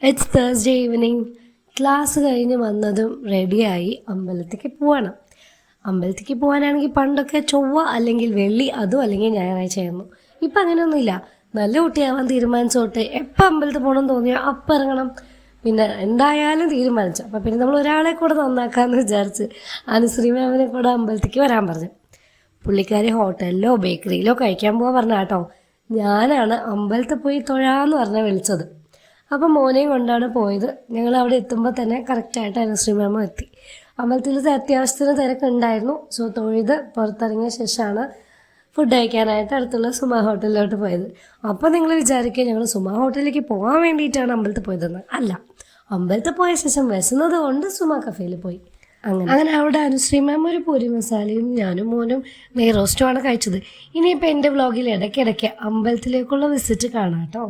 It's Thursday evening. Class കഴിഞ്ഞ് വന്നതും റെഡിയായി അമ്പലത്തേക്ക് പോവാണ്. അമ്പലത്തേക്ക് പോകാനാണെങ്കിൽ പണ്ടൊക്കെ ചൊവ്വ അല്ലെങ്കിൽ വെള്ളി, അതും അല്ലെങ്കിൽ ഞായറാഴ്ച ആയിരുന്നു. ഇപ്പം അങ്ങനെയൊന്നുമില്ല. നല്ല കുട്ടിയാവാൻ തീരുമാനിച്ചോട്ട് എപ്പോൾ അമ്പലത്തിൽ പോകണമെന്ന് തോന്നിയോ അപ്പം ഇറങ്ങണം. പിന്നെ എന്തായാലും തീരുമാനിച്ചു. അപ്പം പിന്നെ നമ്മൾ ഒരാളെ കൂടെ നന്നാക്കാമെന്ന് വിചാരിച്ച് അനുശ്രീ മാമിനെ കൂടെ അമ്പലത്തേക്ക് വരാൻ പറഞ്ഞു. പുള്ളിക്കാരി ഹോട്ടലിലോ ബേക്കറിയിലോ കഴിക്കാൻ പോകാൻ പറഞ്ഞ കേട്ടോ. ഞാനാണ് അമ്പലത്തിൽ പോയി തൊഴാന്ന് പറഞ്ഞാൽ വിളിച്ചത്. അപ്പം മോനെയും കൊണ്ടാണ് പോയത്. ഞങ്ങൾ അവിടെ എത്തുമ്പോൾ തന്നെ കറക്റ്റായിട്ട് അനുശ്രീ മാമും എത്തി. അമ്പലത്തിൽ അത്യാവശ്യത്തിന് തിരക്കുണ്ടായിരുന്നു. സോ തൊഴുത് പുറത്തിറങ്ങിയ ശേഷമാണ് ഫുഡ് കഴിക്കാനായിട്ട് അടുത്തുള്ള സുമ ഹോട്ടലിലോട്ട് പോയത്. അപ്പോൾ നിങ്ങൾ വിചാരിക്കുക ഞങ്ങൾ സുമ ഹോട്ടലിലേക്ക് പോകാൻ വേണ്ടിയിട്ടാണ് അമ്പലത്തിൽ പോയതെന്ന്. അല്ല, അമ്പലത്തിൽ പോയ ശേഷം വിശന്നത് കൊണ്ട് സുമ കഫേയിൽ പോയി. അങ്ങനെ അവിടെ അനുശ്രീ മാം ഒരു പൂരി മസാലയും ഞാനും മോനും നെയ് റോസ്റ്റുമാണ് കഴിച്ചത്. ഇനിയിപ്പോൾ എൻ്റെ വ്ളോഗിൽ ഇടയ്ക്കിടയ്ക്ക് അമ്പലത്തിലേക്കുള്ള വിസിറ്റ് കാണാം കേട്ടോ.